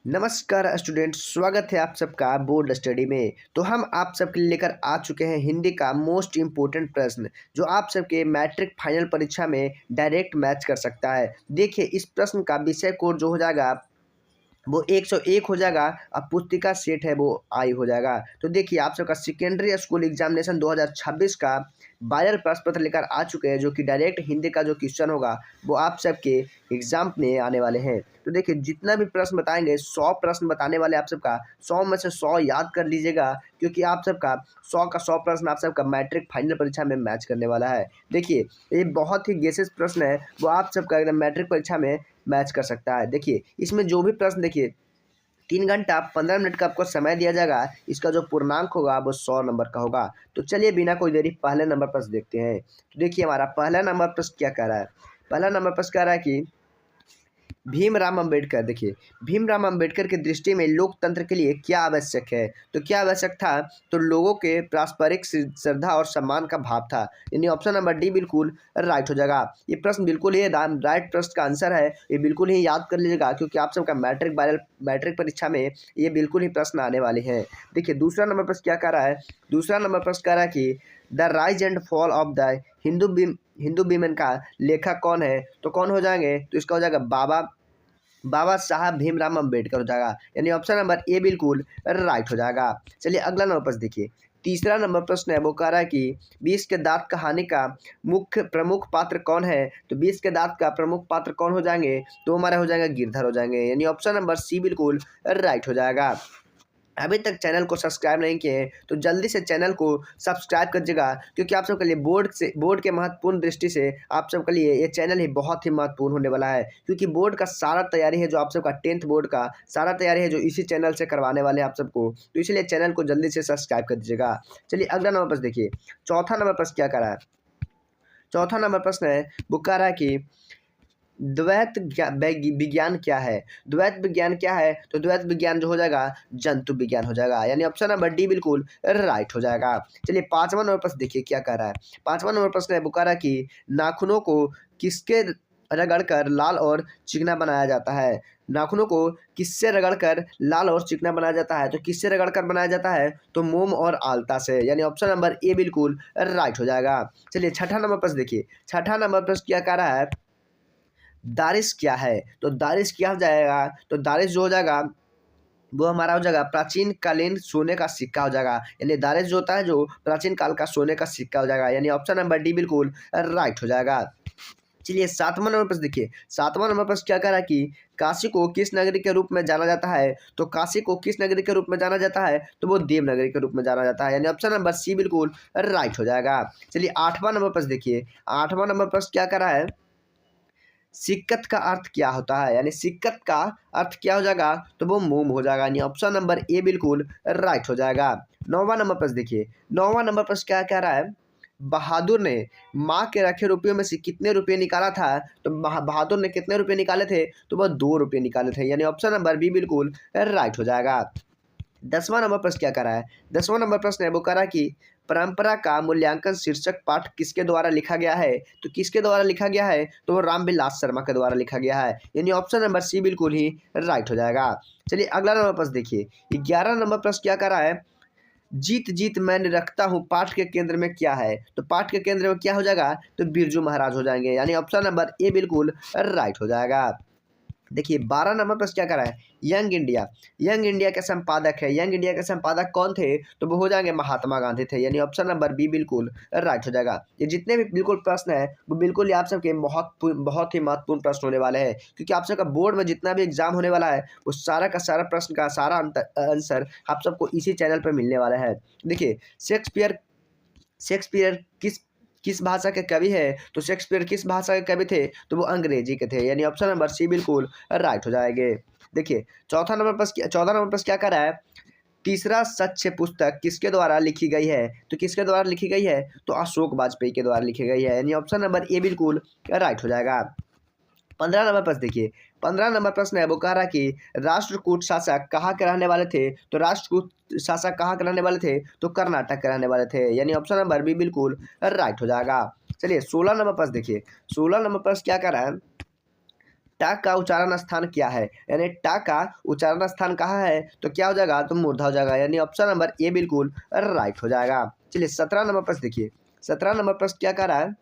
नमस्कार स्टूडेंट, स्वागत है आप सबका बोर्ड स्टडी में। तो हम आप सबके लिए लेकर आ चुके हैं हिंदी का मोस्ट इम्पोर्टेंट प्रश्न जो आप सबके मैट्रिक फाइनल परीक्षा में डायरेक्ट मैच कर सकता है। देखिए, इस प्रश्न का विषय कोड जो हो जाएगा वो 101 हो जाएगा। अब पुस्तिका सेट है वो आई हो जाएगा। तो देखिए, आप सबका सेकेंडरी स्कूल एग्जामिनेशन 2026 का वायरल प्रश्न पत्र लेकर आ चुके हैं जो कि डायरेक्ट हिंदी का जो क्वेश्चन होगा वो आप सबके एग्जाम में आने वाले हैं। तो देखिए, जितना भी प्रश्न बताएंगे 100 प्रश्न बताने वाले आप सबका 100 में से 100 याद कर लीजिएगा, क्योंकि आप सबका 100 का 100 प्रश्न आप सबका मैट्रिक फाइनल परीक्षा में मैच करने वाला है। देखिए, ये बहुत ही गेसेस प्रश्न है वो आप सबका एकदम मैट्रिक परीक्षा में मैच कर सकता है। देखिए, इसमें जो भी प्रश्न देखिए 3 घंटा 15 मिनट का आपको समय दिया जाएगा। इसका जो पूर्णांक होगा वो 100 नंबर का होगा। तो चलिए बिना कोई देरी पहले नंबर प्रश्न देखते हैं। तो देखिए, हमारा पहला नंबर प्रश्न क्या कह रहा है। पहला नंबर प्रश्न कह रहा है कि भीमराव अंबेडकर, देखिए भीमराव अंबेडकर की दृष्टि में लोकतंत्र के लिए क्या आवश्यक है। तो क्या आवश्यक था, तो लोगों के पारस्परिक श्रद्धा और सम्मान का भाव था। यानी ऑप्शन नंबर डी बिल्कुल राइट हो जाएगा। ये प्रश्न बिल्कुल ही राइट प्रश्न का आंसर है। ये बिल्कुल ही याद कर लीजिएगा, क्योंकि आप सबका मैट्रिक परीक्षा में ये बिल्कुल ही प्रश्न आने वाले हैं। देखिए, दूसरा नंबर प्रश्न क्या कह रहा है। दूसरा नंबर प्रश्न कह रहा है कि the rise and fall of the Hindu women का लेखक कौन है। तो कौन हो जाएंगे, तो इसका हो जाएगा बाबा साहब भीमराव अम्बेडकर हो जाएगा। यानी ऑप्शन नंबर ए बिल्कुल राइट हो जाएगा। चलिए अगला नंबर प्रश्न देखिए। तीसरा नंबर प्रश्न है वो कह रहा है कि 20 के दांत कहानी का मुख्य प्रमुख पात्र कौन है। तो 20 के दांत का प्रमुख पात्र कौन हो जाएंगे, तो हमारे हो जाएंगे गिरधर हो जाएंगे। यानी ऑप्शन नंबर सी बिल्कुल राइट हो जाएगा। अभी तक चैनल को सब्सक्राइब नहीं किए हैं तो जल्दी से चैनल को सब्सक्राइब करिएगा, क्योंकि आप सबके लिए बोर्ड के महत्वपूर्ण दृष्टि से आप सबके लिए ये चैनल ही बहुत ही महत्वपूर्ण होने वाला है। क्योंकि बोर्ड का सारा तैयारी है जो आप सबका 10th बोर्ड का सारा तैयारी है जो इसी चैनल से करवाने वाले हैं आप सबको। तो इसलिए चैनल को जल्दी से सब्सक्राइब कर दीजिएगा। चलिए अगला नंबर प्रश्न देखिए। चौथा नंबर प्रश्न क्या कर रहा है। चौथा नंबर प्रश्न है वो कह रहा है कि विज्ञान क्या है। द्वैत विज्ञान क्या है, तो द्वैत विज्ञान जो हो जाएगा जंतु विज्ञान हो जाएगा। यानी ऑप्शन नंबर डी बिल्कुल राइट हो जाएगा। चलिए पांचवा नंबर प्रश्न देखिए क्या कह रहा है। पांचवा नंबर प्रश्न है वो कह रहा है कि नाखूनों को किसके रगड़कर लाल और चिकना बनाया जाता है। नाखूनों को किससे रगड़कर लाल और चिकना बनाया जाता है, तो किससे रगड़कर बनाया जाता है, तो मोम और आलता से। यानी ऑप्शन नंबर ए बिल्कुल राइट हो जाएगा। चलिए छठा नंबर प्रश्न देखिए। छठा नंबर प्रश्न क्या कह रहा है, दारिश क्या है। तो दारिश क्या हो जाएगा, तो दारिश जो हो जाएगा वो हमारा हो जाएगा प्राचीन कालीन सोने का सिक्का हो जाएगा। यानी दारिश जो होता है जो प्राचीन काल का सोने का सिक्का हो जाएगा। यानी ऑप्शन नंबर डी बिल्कुल राइट हो जाएगा। चलिए सातवां नंबर प्रश्न देखिए। सातवां नंबर प्रश्न क्या कह रहा है कि काशी को किस नगरी के रूप में जाना जाता है। तो काशी को किस नगरी के रूप में जाना जाता है, तो वो देवनगरी के रूप में जाना जाता है। यानी ऑप्शन नंबर सी बिल्कुल राइट हो जाएगा। चलिए आठवां नंबर प्रश्न देखिए। आठवां नंबर प्रश्न क्या कर रहा है, सिक्कत का अर्थ क्या होता है। यानी सिक्कत का अर्थ क्या हो जाएगा, तो वो मोम हो जाएगा। यानी ऑप्शन नंबर ए बिल्कुल राइट हो जाएगा। नौवां नंबर प्रश्न देखिए। नौवां नंबर प्रश्न क्या कह रहा है, बहादुर ने माँ के रखे रुपयों में से कितने रुपये निकाला था। तो बहादुर ने कितने रुपये निकाले थे, तो वह 2 रुपये निकाले थे। यानी ऑप्शन नंबर बी बिल्कुल राइट हो जाएगा। 10वां नंबर प्रश्न क्या कर रहा है। 10वां नंबर प्रश्न है वो कह रहा है कि परंपरा का मूल्यांकन शीर्षक पाठ किसके द्वारा लिखा गया है। तो किसके द्वारा लिखा गया है, तो वो रामविलास शर्मा के द्वारा लिखा गया है। यानी ऑप्शन नंबर सी बिल्कुल ही राइट हो जाएगा। चलिए अगला नंबर प्रश्न देखिए। 11 नंबर प्रश्न क्या कर रहा है, जीत जीत मैंने रखता हूँ पाठ के केंद्र में क्या है। तो पाठ के केंद्र में क्या हो जाएगा, तो बिरजू महाराज हो जाएंगे। यानी ऑप्शन नंबर ए बिल्कुल राइट हो जाएगा। देखिए 12 नंबर प्रश्न क्या कर रहा है, यंग इंडिया। यंग इंडिया के संपादक है, यंग इंडिया के संपादक कौन थे, तो वो हो जाएंगे महात्मा गांधी थे। यानी ऑप्शन नंबर बी बिल्कुल राइट हो जाएगा। ये जितने भी बिल्कुल प्रश्न है वो बिल्कुल ही आप सबके बहुत ही महत्वपूर्ण प्रश्न होने वाले हैं, क्योंकि आप सबका बोर्ड में जितना भी एग्जाम होने वाला है वो सारा का सारा प्रश्न का सारा आंसर आप सबको इसी चैनल पर मिलने वाला है। देखिए शेक्सपियर शेक्सपियर किस भाषा के कवि है। तो शेक्सपियर किस भाषा के कवि थे, तो वो अंग्रेजी के थे। यानी ऑप्शन नंबर सी बिल्कुल राइट हो जाएंगे। देखिए 14 नंबर प्रश्न क्या कर रहा है, तीसरा सच्च पुस्तक किसके द्वारा लिखी गई है। तो किसके द्वारा लिखी गई है, तो अशोक वाजपेयी के द्वारा लिखी गई है। यानी ऑप्शन नंबर ए बिल्कुल राइट हो जाएगा। 15 नंबर प्रश्न देखिए। 15 नंबर प्रश्न है वो कह रहा है कि राष्ट्रकूट शासक कहाँ के रहने वाले थे। तो राष्ट्रकूट शासक कहाँ के रहने वाले थे, तो कर्नाटक के रहने वाले थे। यानी ऑप्शन नंबर बी बिल्कुल राइट हो जाएगा। चलिए 16 नंबर प्रश्न देखिए। 16 नंबर प्रश्न क्या कह रहा है, टा का उच्चारण स्थान क्या है, यानी टा का उच्चारण स्थान कहाँ है, तो क्या हो जाएगा, तो मूर्धा हो जाएगा, यानी ऑप्शन नंबर ए बिल्कुल राइट हो जाएगा। चलिए 17 नंबर प्रश्न देखिए। 17 नंबर प्रश्न क्या कह रहा है,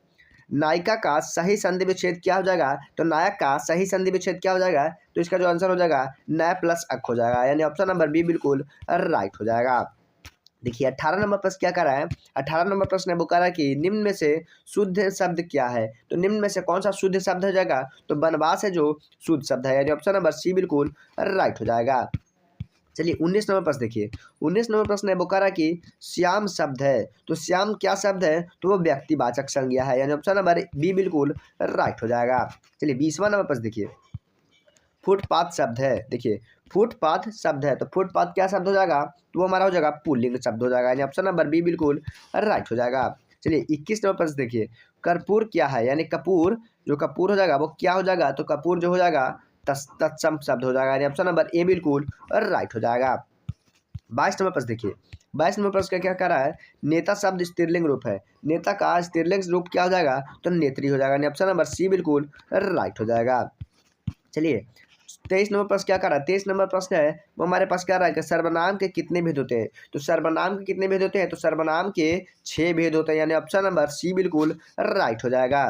नायिका का सही संधि विच्छेद क्या हो जाएगा, तो नायक का सही संधि विच्छेद क्या हो जाएगा, तो इसका जो आंसर हो जाएगा न प्लस अक हो जाएगा, यानी ऑप्शन नंबर बी बिल्कुल राइट हो जाएगा। देखिए 18 नंबर प्रश्न क्या कर रहा है, 18 नंबर प्रश्न है वो कह रहा है कि निम्न में से शुद्ध शब्द क्या है, तो निम्न में से कौन सा शुद्ध शब्द हो जाएगा, तो बनवास है जो शुद्ध शब्द है, यानी ऑप्शन नंबर सी बिल्कुल राइट हो जाएगा। चलिए 19 नंबर प्रश्न देखिए। 19 नंबर प्रश्न है वो कह रहा है कि श्याम शब्द है, तो श्याम क्या शब्द है, तो वो व्यक्तिवाचक संज्ञा है, यानी ऑप्शन नंबर बी बिल्कुल राइट हो जाएगा। चलिए 20वां नंबर प्रश्न देखिए। फुटपाथ शब्द है, देखिए फुटपाथ शब्द है, तो फुटपाथ क्या शब्द हो जाएगा, तो वो हमारा हो जाएगा पुल्लिंग शब्द हो जाएगा, यानी ऑप्शन नंबर बी बिल्कुल राइट हो जाएगा। चलिए 21 नंबर प्रश्न देखिए। कर्पूर क्या है, यानी कपूर, जो कपूर हो जाएगा वो क्या हो जाएगा, तो कपूर जो हो जाएगा तत्सम शब्द हो जाएगा, यानी ऑप्शन नंबर ए बिल्कुल राइट हो जाएगा। 22 नंबर प्रश्न देखिए। 22 नंबर प्रश्न का क्या कह रहा है, नेता शब्द स्त्रीलिंग रूप है, नेता का स्त्रीलिंग रूप क्या हो जाएगा, तो नेत्री हो जाएगा, यानी ऑप्शन नंबर सी बिल्कुल राइट हो जाएगा। चलिए 23 नंबर प्रश्न क्या कर रहा है, 23 नंबर प्रश्न है वो हमारे पास क्या रहा है कि सर्वनाम के कितने भेद होते हैं, तो सर्वनाम के कितने भेद होते हैं, तो सर्वनाम के 6 भेद होते हैं, यानी ऑप्शन नंबर सी बिल्कुल राइट हो जाएगा।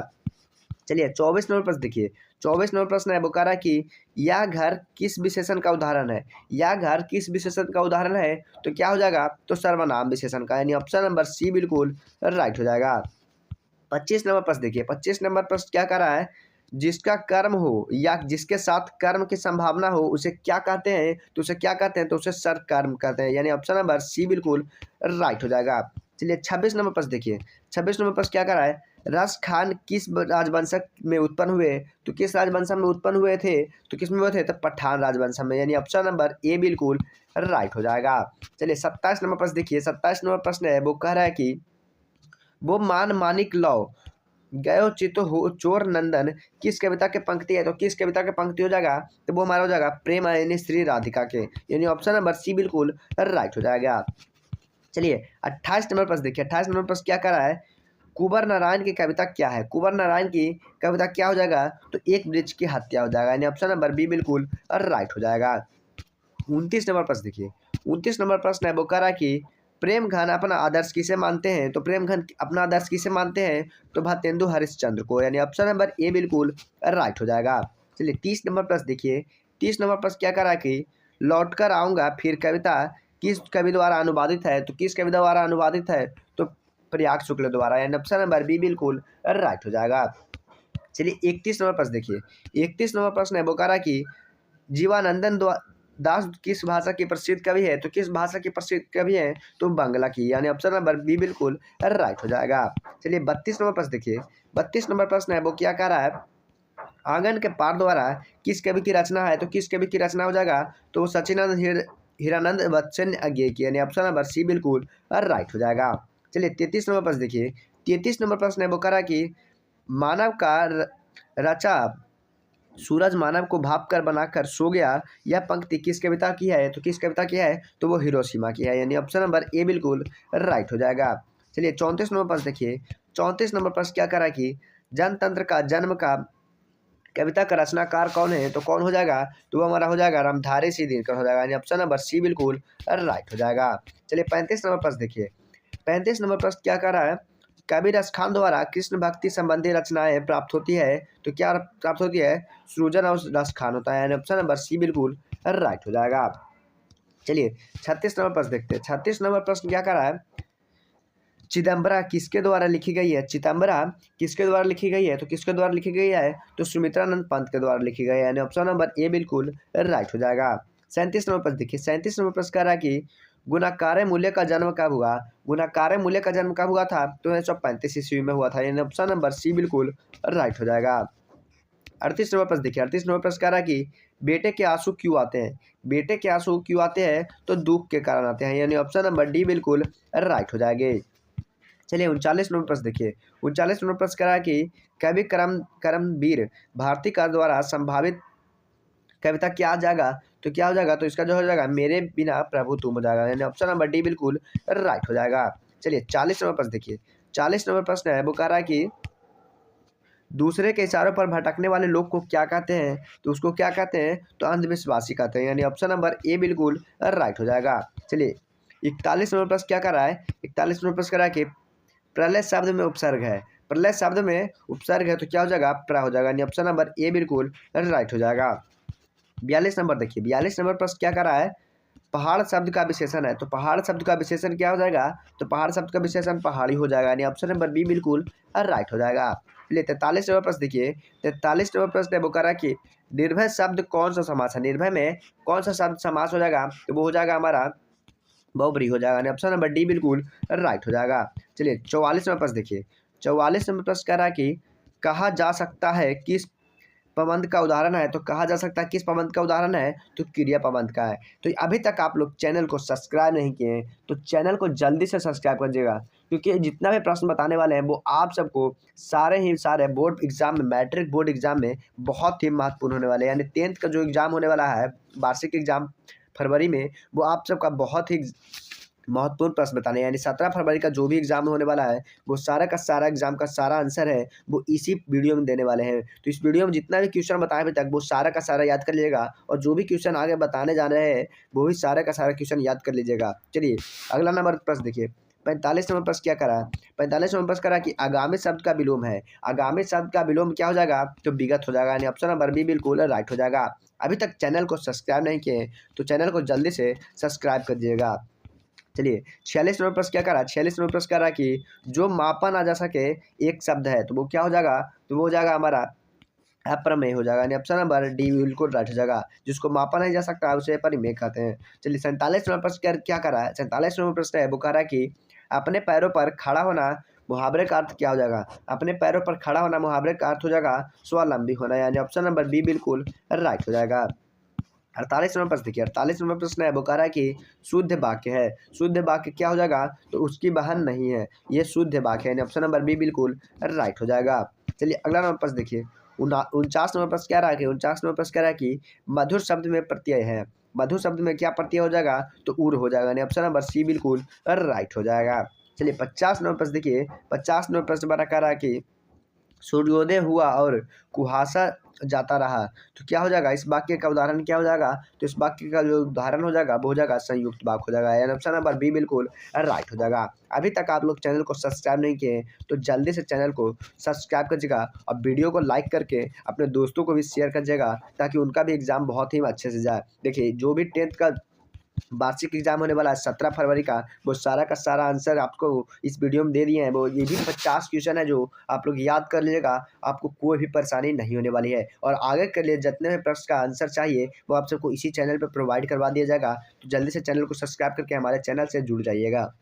चलिए 24 नंबर प्रश्न देखिए। 24 नंबर प्रश्न है वो कह रहा है कि यह घर किस विशेषण का उदाहरण है, यह घर किस विशेषण का उदाहरण है, तो क्या हो जाएगा, तो सर्वनाम विशेषण का, यानी ऑप्शन नंबर सी बिल्कुल राइट हो जाएगा। 25 नंबर प्रश्न देखिए। 25 नंबर प्रश्न क्या कर रहा है, जिसका कर्म हो या जिसके साथ कर्म की संभावना हो उसे क्या कहते हैं, तो उसे क्या कहते हैं, तो उसे सर्वकर्म कहते हैं, यानी ऑप्शन नंबर सी बिल्कुल राइट हो जाएगा। चलिए 26 नंबर प्रश्न देखिए। 26 नंबर प्रश्न क्या कर रहा है, रस खान किस राजवंश में उत्पन्न हुए, तो किस राजवंश में उत्पन्न हुए थे, तो किस में हुए थे, तो पठान राजवंश में, यानी ऑप्शन नंबर ए बिल्कुल राइट हो जाएगा। चलिए 27 नंबर प्रश्न देखिए। 27 नंबर प्रश्न है वो कह रहा है कि वो मान मानिक लो गयो चितो हो चोर नंदन किस कविता के पंक्ति है, तो किस कविता के पंक्ति हो जाएगा, तो वो हमारा हो जाएगा प्रेम यानी श्री राधिका के, यानी ऑप्शन नंबर सी बिल्कुल राइट हो जाएगा। चलिए 28 नंबर प्रश्न देखिए। 28 नंबर प्रश्न क्या कर रहा है, कुंवर नारायण की कविता क्या है, कुंवर नारायण की कविता क्या हो जाएगा, तो एक वृक्ष की हत्या हो जाएगा, यानी ऑप्शन नंबर बी बिल्कुल राइट हो जाएगा। 29 नंबर प्रश्न देखिए। 29 नंबर प्रश्न है वो कह रहा है कि प्रेम घन अपना आदर्श किसे मानते हैं, तो प्रेम घन अपना आदर्श किसे मानते हैं, तो भारतेंदु हरिश्चंद्र को, यानी ऑप्शन नंबर ए बिल्कुल राइट हो जाएगा। चलिए 30 नंबर प्रश्न देखिए। 30 नंबर प्रश्न क्या कर रहा है कि लौट कर आऊँगा फिर कविता किस कवि द्वारा अनुवादित है, तो किस कवि द्वारा अनुवादित है, तो प्रयाग शुक्ल द्वारा, यानी ऑप्शन नंबर बी बिल्कुल राइट हो जाएगा। चलिए 31 नंबर प्रश्न देखिए। 31 नंबर प्रश्न है वो कह रहा है कि जीवानंदन दास किस भाषा की प्रसिद्ध कवि है, तो किस भाषा की प्रसिद्ध कवि है, तो बांग्ला की, यानी ऑप्शन नंबर बी बिल्कुल राइट हो जाएगा। चलिए 32 नंबर प्रश्न देखिए। 32 नंबर प्रश्न है वो क्या कह रहा है, आंगन के पार द्वारा किस कवि की रचना है, तो किस कवि की रचना हो जाएगा, तो वो सचिनानंद हीरानंद बच्चन अज्ञे की, यानी ऑप्शन नंबर सी बिल्कुल राइट हो जाएगा। चलिए 33 नंबर प्रश्न देखिए। 33 नंबर प्रश्न है वो कह रहा है कि मानव का रचा सूरज मानव को भाप कर बनाकर सो गया, यह पंक्ति किस कविता की है, तो किस कविता की है, तो वो हिरोशिमा की है, यानी ऑप्शन नंबर ए बिल्कुल राइट हो जाएगा। चलिए 34 नंबर प्रश्न देखिए। 34 नंबर प्रश्न क्या कर रहा है कि जनतंत्र का जन्म का कविता का रचनाकार कौन है, तो कौन हो जाएगा, तो वो हमारा हो जाएगा रामधारी सिंह दिनकर हो जाएगा, यानी ऑप्शन नंबर सी बिल्कुल राइट हो जाएगा। चलिए 35 नंबर प्रश्न देखिए। 35 नंबर प्रश्न क्या कर रहा है, कबीर खान द्वारा कृष्ण भक्ति संबंधी रचनाएं प्राप्त होती है, तो क्या प्राप्त होती है, सृजन और रस खान होता है, यानी ऑप्शन नंबर सी बिल्कुल राइट हो जाएगा। चलिए 36 नंबर प्रश्न देखते हैं। 36 नंबर प्रश्न क्या कर रहा है, चिदम्बरा किसके द्वारा लिखी गई है, चिदम्बरा किसके द्वारा लिखी गई है, तो किसके द्वारा लिखी गई है, तो सुमित्रानंद पंत के द्वारा लिखी गई है, यानी ऑप्शन नंबर ए बिल्कुल राइट हो जाएगा। 37 नंबर प्रश्न देखिए। 37 नंबर प्रश्न कह रहा है कि गुणाकार मूल्य का जन्म कब हुआ, गुणाकार मूल्य का जन्म कब हुआ था, तो 1935 ईस्वी में हुआ था, यानी ऑप्शन नंबर सी बिल्कुल राइट हो जाएगा। 38 नंबर प्रश्न देखिए। 38 नंबर प्रश्न कह रहा है कि बेटे के आंसू क्यों आते हैं, बेटे के आंसू क्यों आते हैं, तो दुख के कारण आते हैं, यानी ऑप्शन नंबर डी बिल्कुल राइट हो जाएंगे। चलिए 39 नंबर प्रश्न देखिए। 39 नंबर प्रश्न कह रहा है कि कवि करमवीर भारती का द्वारा संभावित कविता क्या आ जाएगा, तो क्या हो जाएगा, तो इसका जो हो जाएगा मेरे बिना प्रभु तुम हो जाएगा, यानी ऑप्शन नंबर डी बिल्कुल राइट हो जाएगा। चलिए 40 नंबर प्रश्न देखिए। 40 नंबर प्रश्न है वो कह रहा है कि दूसरे के इशारों पर भटकने वाले लोग को क्या कहते हैं, तो उसको क्या कहते हैं, तो अंधविश्वासी कहते हैं। यानी ऑप्शन नंबर ए बिल्कुल राइट हो जाएगा। चलिए 41 नंबर प्रश्न क्या कर रहा है, 41 नंबर प्रश्न कर रहा है कि प्रलय शब्द में उपसर्ग है, प्रलय शब्द में उपसर्ग है तो क्या हो जाएगा, प्र हो जाएगा। यानी ऑप्शन नंबर ए बिल्कुल राइट हो जाएगा। 42 नंबर देखिए, 42 नंबर प्रश्न क्या कर रहा है, पहाड़ शब्द का विशेषण है, तो पहाड़ शब्द का विशेषण क्या हो जाएगा, तो पहाड़ शब्द का विशेषण पहाड़ी हो जाएगा। यानी ऑप्शन नंबर बी बिल्कुल राइट हो जाएगा। चलिए 43 नंबर प्रश्न देखिए, 43 नंबर प्रश्न है वो कह रहा है कि निर्भय शब्द कौन सा समास है, निर्भय में कौन सा शब्द समास हो जाएगा, तो वो हो जाएगा हमारा बहुब्रीहि हो जाएगा। ऑप्शन नंबर डी बिल्कुल राइट हो जाएगा। चलिए 44 नंबर प्रश्न देखिए, 44 नंबर प्रश्न कह रहा है कि कहा जा सकता है किस प्रबंध का उदाहरण है, तो कहा जा सकता है किस प्रबंध का उदाहरण है, तो क्रिया प्रबंध का है। तो अभी तक आप लोग चैनल को सब्सक्राइब नहीं किए हैं तो चैनल को जल्दी से सब्सक्राइब करिएगा, क्योंकि जितना भी प्रश्न बताने वाले हैं वो आप सबको सारे ही सारे बोर्ड एग्जाम में, मैट्रिक बोर्ड एग्जाम में बहुत ही महत्वपूर्ण होने वाले हैं। यानी 10th का जो एग्जाम होने वाला है, वार्षिक एग्जाम फरवरी में, वो आप सबका बहुत ही महत्वपूर्ण प्रश्न बताने, यानी 17 फरवरी का जो भी एग्जाम होने वाला है वो सारा का सारा एग्जाम का सारा आंसर है वो इसी वीडियो में देने वाले हैं। तो इस वीडियो में जितना भी क्वेश्चन बताए अभी तक वो सारा का सारा याद कर लीजिएगा, और जो भी क्वेश्चन आगे बताने जा रहे हैं वो भी सारा का सारा क्वेश्चन याद कर लीजिएगा। चलिए अगला नंबर प्रश्न देखिए, 45 नंबर प्रश्न क्या करा है, 45 नंबर प्रश्न करा कि आगामी शब्द का विलोम है, आगामी शब्द का विलोम क्या हो जाएगा, तो विगत हो जाएगा। यानी ऑप्शन नंबर बी बिल्कुल राइट हो जाएगा। अभी तक चैनल को सब्सक्राइब नहीं किए तो चैनल को जल्दी से सब्सक्राइब कर दीजिएगा। चलिए 46 नंबर प्रश्न क्या कर रहा है, 46 नंबर प्रश्न कर रहा है कि जो मापा ना जा सके एक शब्द है, तो वो क्या हो जाएगा, तो वो हो जाएगा हमारा अप्रमेय हो जाएगा। यानी ऑप्शन नंबर डी बिल्कुल राइट हो जाएगा। जिसको मापा नहीं जा सकता उसे परिमेय कहते हैं। चलिए 47 नंबर प्रश्न क्या कर रहा है, 47 नंबर प्रश्न है वो कह रहा है कि अपने पैरों पर खड़ा होना मुहावरे का अर्थ क्या हो जाएगा, अपने पैरों पर खड़ा होना मुहावरे का अर्थ हो जाएगा स्वावलंबी होना। यानी ऑप्शन नंबर बी बिल्कुल राइट हो जाएगा। 48 नंबर प्रश्न देखिए, 48 नंबर प्रश्न है वो कह रहा है कि शुद्ध वाक्य है, शुद्ध वाक्य क्या हो जाएगा, तो उसकी बहन नहीं है, ये शुद्ध वाक्य है। यानी ऑप्शन नंबर बी बिल्कुल राइट हो जाएगा। चलिए अगला नंबर प्रश्न देखिए, 49 नंबर प्रश्न क्या रहा है कि 49 नंबर प्रश्न कह रहा है कि मधुर शब्द में प्रत्यय है, मधुर शब्द में क्या प्रत्यय हो जाएगा, तो उर हो जाएगा। यानी ऑप्शन नंबर सी बिल्कुल राइट हो जाएगा। चलिए 50 नंबर प्रश्न देखिए, 50 नंबर प्रश्न बड़ा कह रहा है कि सूर्योदय हुआ और कुहासा जाता रहा, तो क्या हो जाएगा, इस वाक्य का उदाहरण क्या हो जाएगा, तो इस वाक्य का जो उदाहरण हो जाएगा वो हो जाएगा संयुक्त वाक्य हो जाएगा। यानी ऑप्शन नंबर बी बिल्कुल राइट हो जाएगा। अभी तक आप लोग चैनल को सब्सक्राइब नहीं किए तो जल्दी से चैनल को सब्सक्राइब करिएगा, और वीडियो को लाइक करके अपने दोस्तों को भी शेयर करिएगा, ताकि उनका भी एग्जाम बहुत ही अच्छे से जाए। देखिए जो भी 10th का वार्षिक एग्जाम होने वाला है 17 फरवरी का, वो सारा का सारा आंसर आपको इस वीडियो में दे दिए हैं। वो ये भी 50 क्वेश्चन है जो आप लोग याद कर लीजिएगा, आपको कोई भी परेशानी नहीं होने वाली है। और आगे के लिए जितने भी प्रश्न का आंसर चाहिए वो आप सबको इसी चैनल पर प्रोवाइड करवा दिया जाएगा। तो जल्दी से चैनल को सब्सक्राइब करके हमारे चैनल से जुड़ जाइएगा।